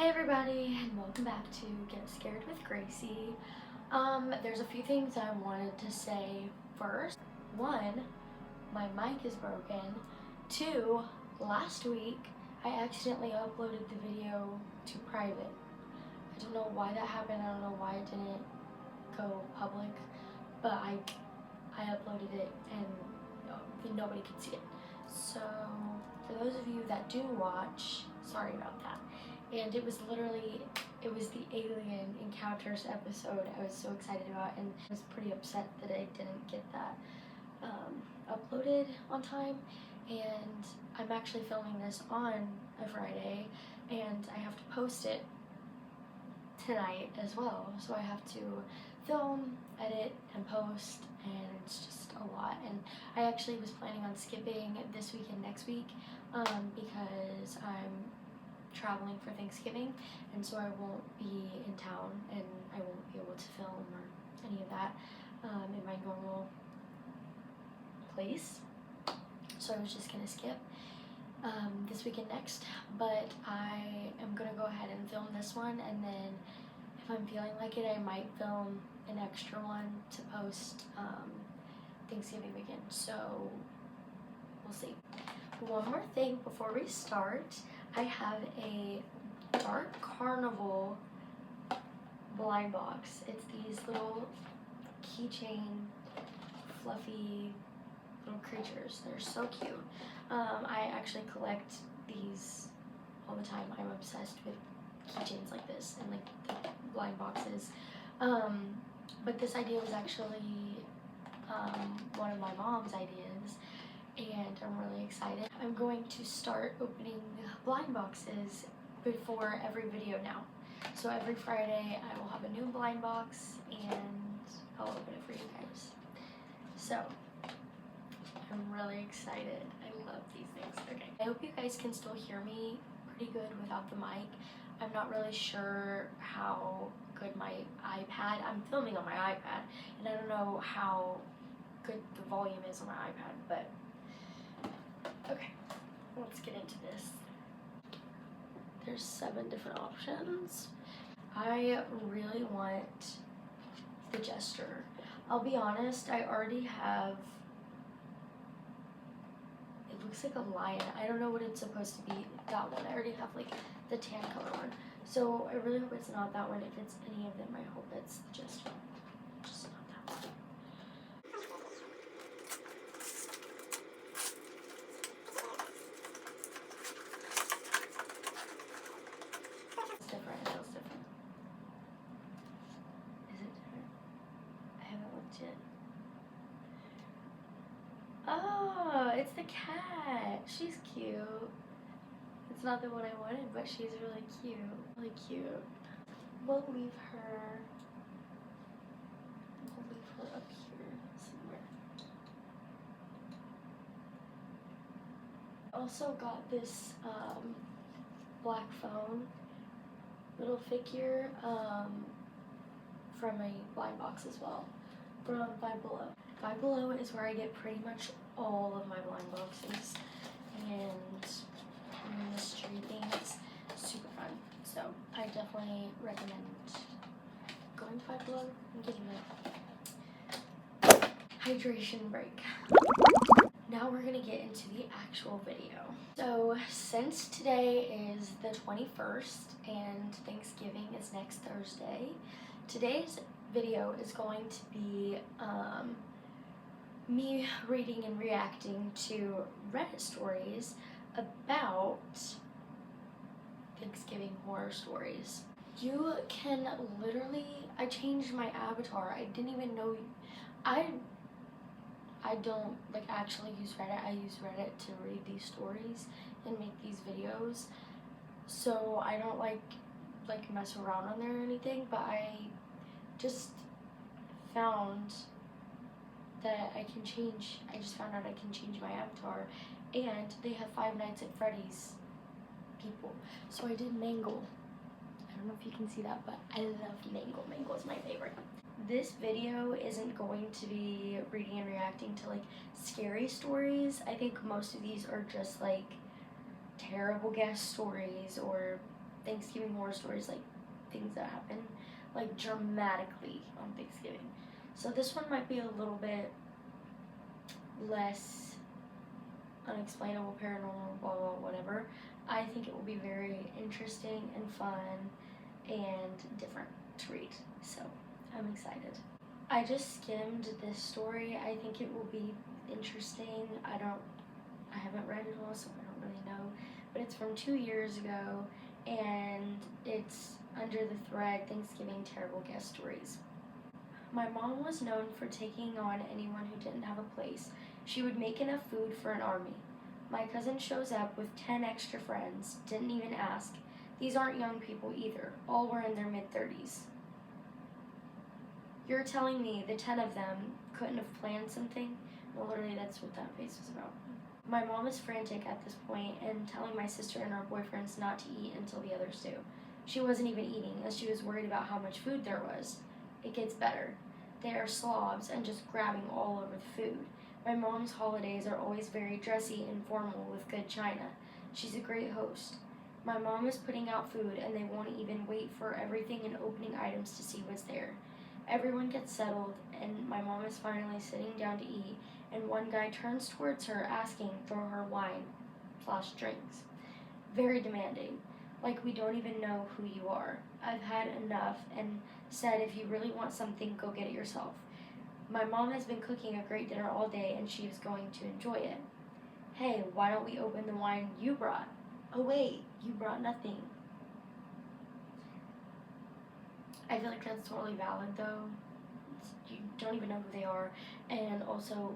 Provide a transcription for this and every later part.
Hey everybody, and welcome back to Get Scared with Gracie. There's a few things I wanted to say first. One, my mic is broken. Two, last week I accidentally uploaded the video to private. I don't know why that happened. I don't know why it didn't go public, but I uploaded it and nobody could see it. So for those of you that do watch, sorry about that. And it was the Alien Encounters episode I was so excited about, and I was pretty upset that I didn't get that uploaded on time. And I'm actually filming this on a Friday, and I have to post it tonight as well. So I have to film, edit, and post, and it's just a lot. And I actually was planning on skipping this week and next week because I'm traveling for Thanksgiving, and so I won't be in town and I won't be able to film or any of that in my normal place. So I was just gonna skip this weekend next, but I am gonna go ahead and film this one, and then if I'm feeling like it, I might film an extra one to post Thanksgiving weekend. So we'll see. One more thing before we start, I have a Dark Carnival blind box. It's these little keychain, fluffy little creatures. They're so cute. I actually collect these all the time. I'm obsessed with keychains like this and like the blind boxes. But this idea was actually one of my mom's ideas, and I'm really excited. I'm going to start opening blind boxes before every video now. So every Friday I will have a new blind box and I'll open it for you guys. So I'm really excited. I love these things. Okay. I hope you guys can still hear me pretty good without the mic. I'm not really sure how good my iPad, I'm filming on my iPad, and I don't know how good the volume is on my iPad, but okay, let's get into this. There's 7 different options. I really want the Jester. I'll be honest, I already have, it looks like a lion. I don't know what it's supposed to be, that one. I already have like the tan color one. So I really hope it's not that one. If it's any of them, I hope it's the Jester. Just not that one. It's different. It feels different. Is it different? I haven't looked yet. Oh, it's the cat. She's cute. It's not the one I wanted, but she's really cute. Really cute. We'll leave her up here somewhere. Also got this black phone little figure from a blind box as well, from Five Below. Five Below is where I get pretty much all of my blind boxes, and the mystery things, super fun. So I definitely recommend going to Five Below and getting it. Hydration break. Now we're gonna get into the actual video. So since today is the 21st and Thanksgiving is next Thursday, today's video is going to be me reading and reacting to Reddit stories about Thanksgiving horror stories. You can literally, I changed my avatar. I didn't even know, I don't like actually use Reddit. I use Reddit to read these stories and make these videos. So I don't like mess around on there or anything, but I just found that I just found out I can change my avatar, and they have Five Nights at Freddy's people. So I did Mangle. I don't know if you can see that, but I love Mangle. Mangle is my favorite. This video isn't going to be reading and reacting to like scary stories. I think most of these are just like terrible guest stories or Thanksgiving horror stories, like things that happen like dramatically on Thanksgiving. So this one might be a little bit less unexplainable, paranormal, blah blah whatever. I think it will be very interesting and fun and different to read. So I'm excited. I just skimmed this story. I think it will be interesting. I haven't read it all, so I don't really know. But it's from 2 years ago, and it's under the thread Thanksgiving Terrible Guest Stories. My mom was known for taking on anyone who didn't have a place. She would make enough food for an army. My cousin shows up with 10 extra friends, didn't even ask. These aren't young people either. All were in their mid-30s. You're telling me the 10 of them couldn't have planned something? Well, literally, that's what that face was about. My mom is frantic at this point and telling my sister and our boyfriends not to eat until the others do. She wasn't even eating as she was worried about how much food there was. It gets better. They are slobs and just grabbing all over the food. My mom's holidays are always very dressy and formal with good china. She's a great host. My mom is putting out food and they won't even wait for everything and opening items to see what's there. Everyone gets settled and my mom is finally sitting down to eat, and one guy turns towards her asking for her wine/drinks. Very demanding. Like we don't even know who you are. I've had enough and said if you really want something, go get it yourself. My mom has been cooking a great dinner all day and she is going to enjoy it. Hey, why don't we open the wine you brought? Oh wait, you brought nothing. I feel like that's totally valid though. You don't even know who they are, and also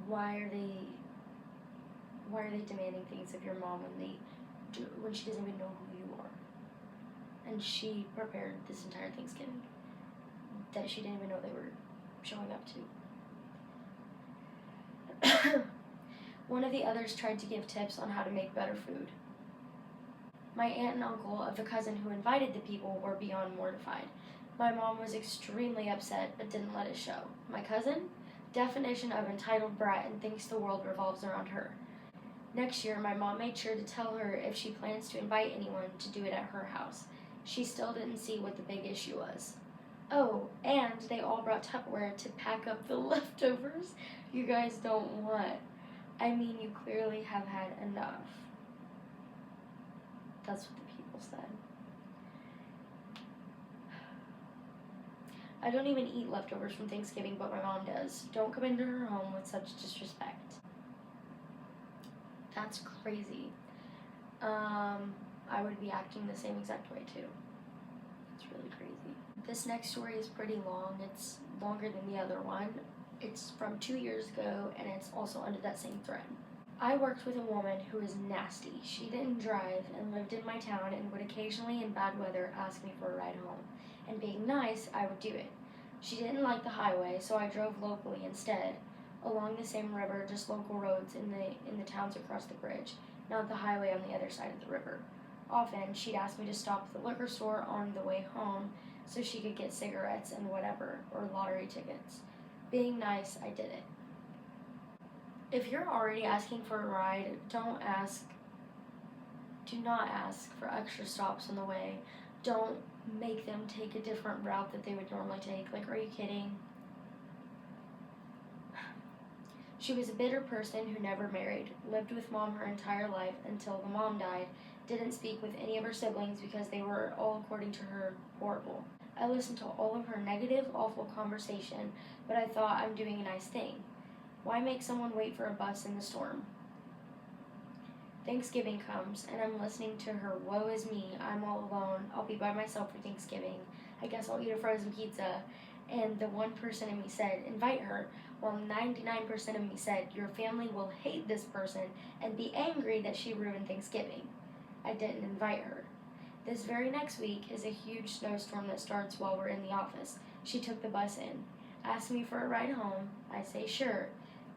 why are they demanding things of your mom when she doesn't even know who you are? And she prepared this entire Thanksgiving that she didn't even know they were showing up to. One of the others tried to give tips on how to make better food. My aunt and uncle of the cousin who invited the people were beyond mortified. My mom was extremely upset but didn't let it show. My cousin? Definition of entitled brat and thinks the world revolves around her. Next year, my mom made sure to tell her if she plans to invite anyone to do it at her house. She still didn't see what the big issue was. Oh, and they all brought Tupperware to pack up the leftovers you guys don't want. I mean, you clearly have had enough. That's what the people said. I don't even eat leftovers from Thanksgiving, but my mom does. Don't come into her home with such disrespect. That's crazy. I would be acting the same exact way too. It's really crazy. This next story is pretty long. It's longer than the other one. It's from 2 years ago, and it's also under that same thread. I worked with a woman who is nasty. She didn't drive and lived in my town and would occasionally in bad weather ask me for a ride home. And being nice, I would do it. She didn't like the highway, so I drove locally instead, along the same river, just local roads in the towns across the bridge, not the highway on the other side of the river. Often, she'd ask me to stop at the liquor store on the way home so she could get cigarettes and whatever, or lottery tickets. Being nice, I did it. If you're already asking for a ride, do not ask for extra stops on the way. Don't make them take a different route that they would normally take. Like, are you kidding? She was a bitter person who never married, lived with mom her entire life until the mom died, didn't speak with any of her siblings because they were all, according to her, horrible. I listened to all of her negative, awful conversation, but I thought I'm doing a nice thing. Why make someone wait for a bus in the storm? Thanksgiving comes, and I'm listening to her, woe is me, I'm all alone, I'll be by myself for Thanksgiving, I guess I'll eat a frozen pizza. And the 1% of me said, invite her, while 99% of me said, your family will hate this person and be angry that she ruined Thanksgiving. I didn't invite her. This very next week is a huge snowstorm that starts while we're in the office. She took the bus in, asked me for a ride home, I say sure.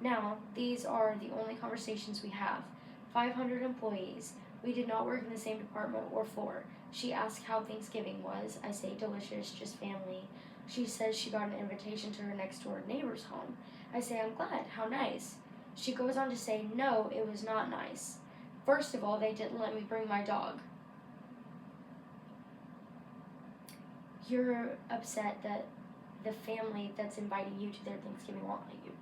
Now, these are the only conversations we have. 500 employees. We did not work in the same department or floor. She asked how Thanksgiving was. I say delicious, just family. She says she got an invitation to her next door neighbor's home. I say I'm glad, how nice. She goes on to say no, it was not nice. First of all, they didn't let me bring my dog. You're upset that the family that's inviting you to their Thanksgiving won't let you.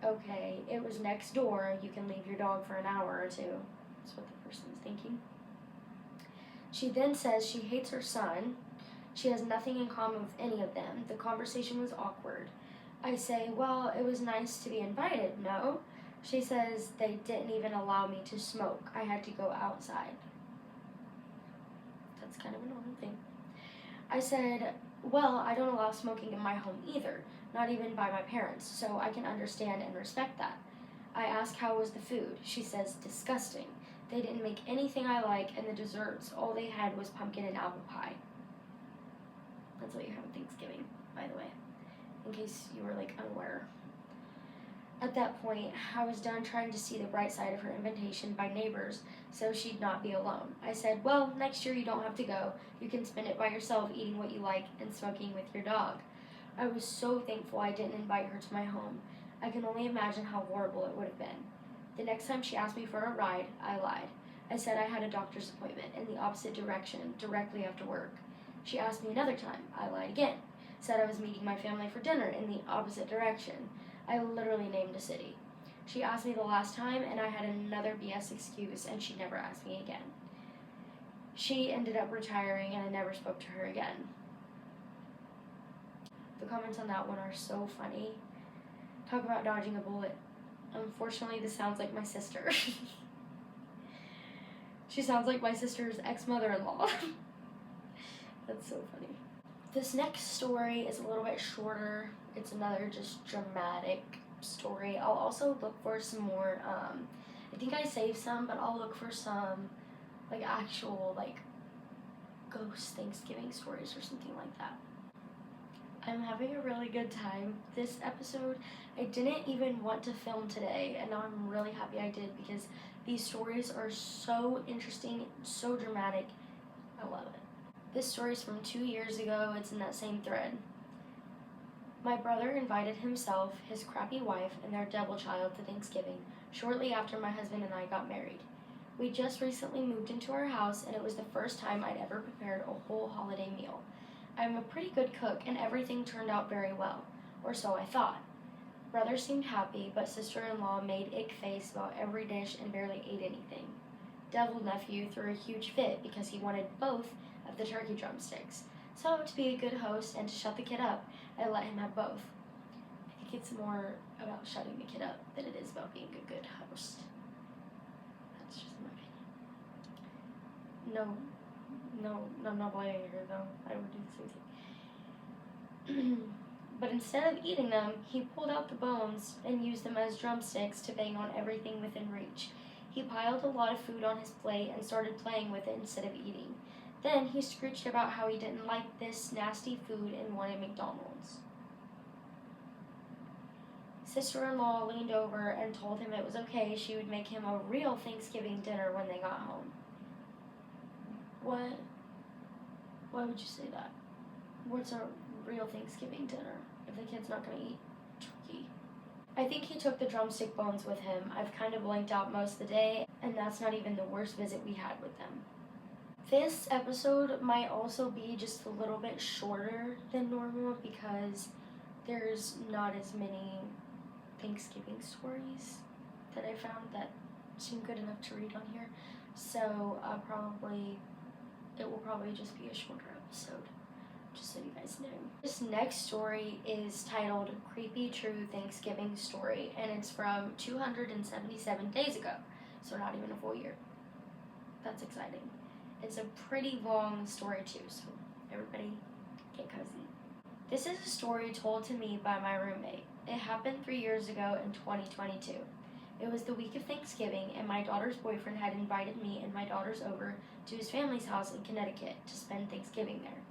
Okay, it was next door. You can leave your dog for an hour or two. That's what the person is thinking. She then says she hates her son. She has nothing in common with any of them. The conversation was awkward. I say, well, it was nice to be invited, no? She says they didn't even allow me to smoke. I had to go outside. That's kind of an annoying thing. I said, well, I don't allow smoking in my home either, not even by my parents, so I can understand and respect that. I ask how was the food. She says, disgusting. They didn't make anything I like, and the desserts, all they had was pumpkin and apple pie. That's what you have at Thanksgiving, by the way, in case you were, unaware. At that point, I was done trying to see the bright side of her invitation by neighbors so she'd not be alone. I said, well, next year you don't have to go. You can spend it by yourself eating what you like and smoking with your dog. I was so thankful I didn't invite her to my home. I can only imagine how horrible it would have been. The next time she asked me for a ride, I lied. I said I had a doctor's appointment in the opposite direction, directly after work. She asked me another time. I lied again. Said I was meeting my family for dinner in the opposite direction. I literally named a city. She asked me the last time, and I had another BS excuse, and she never asked me again. She ended up retiring, and I never spoke to her again. The comments on that one are so funny. Talk about dodging a bullet. Unfortunately, this sounds like my sister. She sounds like my sister's ex-mother-in-law. That's so funny. This next story is a little bit shorter. It's another just dramatic story. I'll also look for some more, I think I saved some, but I'll look for some, actual, ghost Thanksgiving stories or something like that. I'm having a really good time. This episode, I didn't even want to film today, and now I'm really happy I did because these stories are so interesting, so dramatic. I love it. This story is from 2 years ago. It's in that same thread. My brother invited himself, his crappy wife, and their devil child to Thanksgiving shortly after my husband and I got married. We just recently moved into our house, and it was the first time I'd ever prepared a whole holiday meal. I'm a pretty good cook, and everything turned out very well, or so I thought. Brother seemed happy, but sister-in-law made ick face about every dish and barely ate anything. Devil nephew threw a huge fit because he wanted both of the turkey drumsticks. So, to be a good host and to shut the kid up, I let him have both. I think it's more about shutting the kid up than it is about being a good host. That's just my opinion. No, I'm not blaming her though. I would do the same thing. But instead of eating them, he pulled out the bones and used them as drumsticks to bang on everything within reach. He piled a lot of food on his plate and started playing with it instead of eating. Then he screeched about how he didn't like this nasty food and wanted McDonald's. Sister-in-law leaned over and told him it was okay, she would make him a real Thanksgiving dinner when they got home. What? Why would you say that? What's a real Thanksgiving dinner if the kid's not going to eat turkey? I think he took the drumstick bones with him. I've kind of blanked out most of the day, and that's not even the worst visit we had with them. This episode might also be just a little bit shorter than normal because there's not as many Thanksgiving stories that I found that seem good enough to read on here. So it will probably just be a shorter episode, just so you guys know. This next story is titled Creepy True Thanksgiving Story, and it's from 277 days ago, so not even a full year. That's exciting. It's a pretty long story too, so everybody get cozy. This is a story told to me by my roommate. It happened 3 years ago in 2022. It was the week of Thanksgiving, and my daughter's boyfriend had invited me and my daughters over to his family's house in Connecticut to spend Thanksgiving there.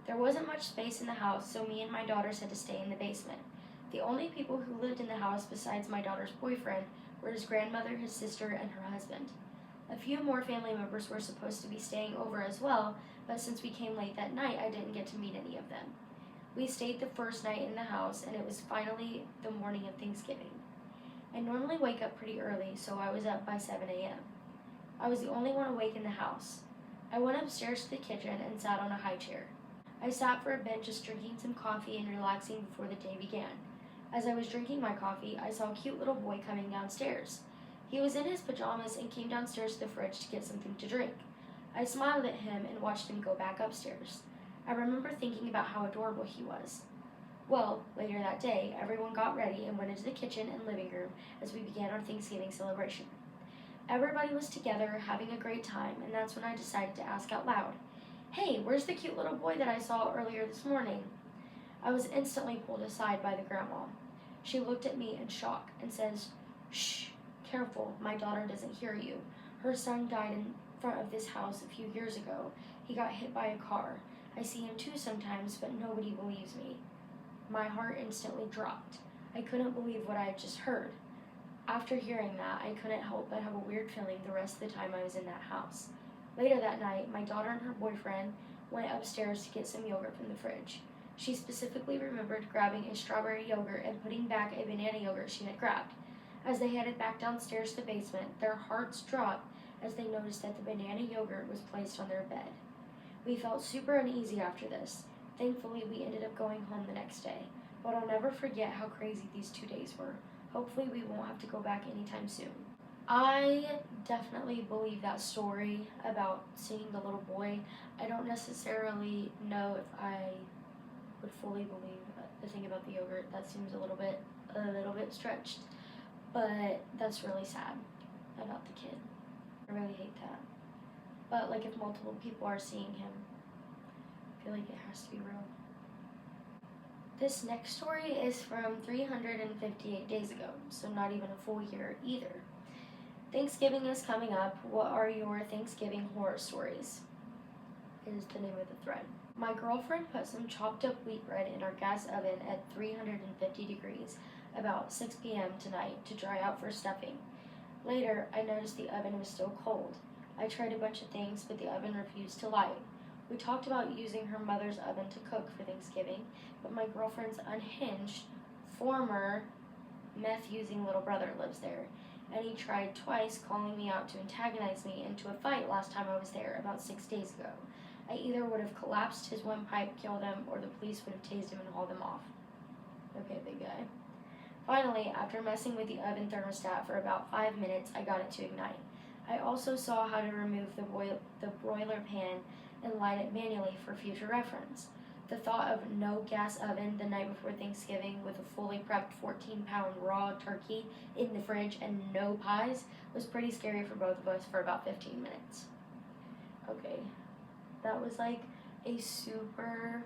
There wasn't much space in the house, so me and my daughters had to stay in the basement. The only people who lived in the house besides my daughter's boyfriend were his grandmother, his sister, and her husband. A few more family members were supposed to be staying over as well, but since we came late that night, I didn't get to meet any of them. We stayed the first night in the house, and it was finally the morning of Thanksgiving. I normally wake up pretty early, so I was up by 7 a.m. I was the only one awake in the house. I went upstairs to the kitchen and sat on a high chair. I sat for a bit just drinking some coffee and relaxing before the day began. As I was drinking my coffee, I saw a cute little boy coming downstairs. He was in his pajamas and came downstairs to the fridge to get something to drink. I smiled at him and watched him go back upstairs. I remember thinking about how adorable he was. Well, later that day, everyone got ready and went into the kitchen and living room as we began our Thanksgiving celebration. Everybody was together, having a great time, and that's when I decided to ask out loud, "Hey, where's the cute little boy that I saw earlier this morning?" I was instantly pulled aside by the grandma. She looked at me in shock and says, "Shh, careful, my daughter doesn't hear you. Her son died in front of this house a few years ago. He got hit by a car. I see him too sometimes, but nobody believes me." My heart instantly dropped. I couldn't believe what I had just heard. After hearing that, I couldn't help but have a weird feeling the rest of the time I was in that house. Later that night, my daughter and her boyfriend went upstairs to get some yogurt from the fridge. She specifically remembered grabbing a strawberry yogurt and putting back a banana yogurt she had grabbed. As they headed back downstairs to the basement, their hearts dropped as they noticed that the banana yogurt was placed on their bed. We felt super uneasy after this. Thankfully, we ended up going home the next day, but I'll never forget how crazy these 2 days were. Hopefully, we won't have to go back anytime soon. I definitely believe that story about seeing the little boy. I don't necessarily know if I would fully believe the thing about the yogurt. That seems a little bit stretched, but that's really sad about the kid. I really hate that. But like if multiple people are seeing him, I feel like it has to be real. This next story is from 358 days ago, so not even a full year either. Thanksgiving is coming up. What are your Thanksgiving horror stories? Is the name of the thread. My girlfriend put some chopped up wheat bread in our gas oven at 350 degrees about 6 p.m. tonight to dry out for stuffing. Later, I noticed the oven was still cold. I tried a bunch of things, but the oven refused to light. We talked about using her mother's oven to cook for Thanksgiving, but my girlfriend's unhinged, former meth-using little brother lives there, and he tried twice calling me out to antagonize me into a fight last time I was there about 6 days ago. I either would have collapsed his windpipe, killed him, or the police would have tased him and hauled him off. Okay, big guy. Finally, after messing with the oven thermostat for about 5 minutes, I got it to ignite. I also saw how to remove the broiler pan and light it manually for future reference. The thought of no gas oven the night before Thanksgiving with a fully prepped 14-pound raw turkey in the fridge and no pies was pretty scary for both of us for about 15 minutes. Okay, that was like a super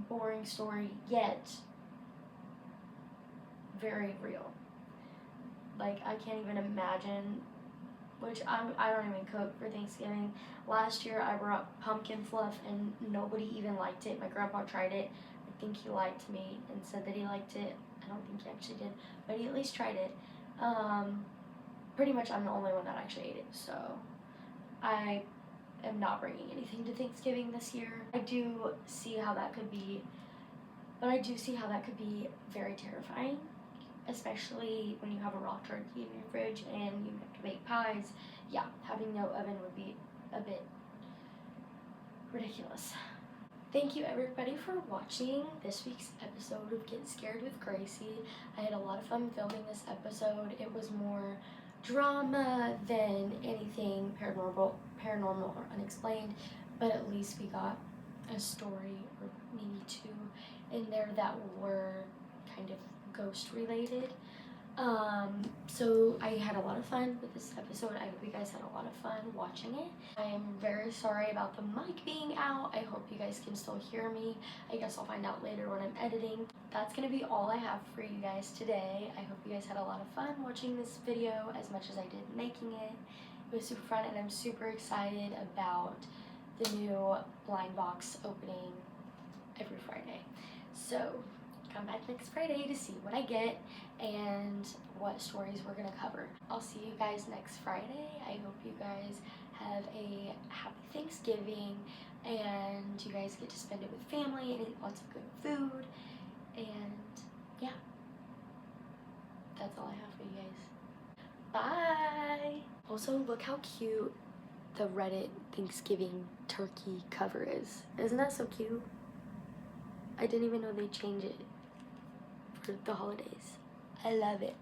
boring story, yet very real. Like, I can't even imagine, which I don't even cook for Thanksgiving. Last year I brought pumpkin fluff and nobody even liked it. My grandpa tried it. I think he lied to me and said that he liked it. I don't think he actually did, but he at least tried it. Pretty much I'm the only one that actually ate it, so I am not bringing anything to Thanksgiving this year. I do see how that could be very terrifying, especially when you have a raw turkey in your fridge and you have to bake pies. Yeah, having no oven would be a bit ridiculous. Thank you everybody for watching this week's episode of Get Scared with Gracie. I had a lot of fun filming this episode. It was more drama than anything paranormal or unexplained, but at least we got a story or maybe two in there that were kind of ghost related. So I had a lot of fun with this episode. I hope you guys had a lot of fun watching it. I am very sorry about the mic being out. I hope you guys can still hear me. I guess I'll find out later when I'm editing. That's gonna be all I have for you guys today. I hope you guys had a lot of fun watching this video as much as I did making it. It was super fun and I'm super excited about the new blind box opening every Friday. So come back next Friday to see what I get and what stories we're gonna cover. I'll see you guys next Friday. I hope you guys have a happy Thanksgiving and you guys get to spend it with family and eat lots of good food. And yeah, that's all I have for you guys. Bye! Also, look how cute the Reddit Thanksgiving turkey cover is. Isn't that so cute? I didn't even know they change it for the holidays. I love it.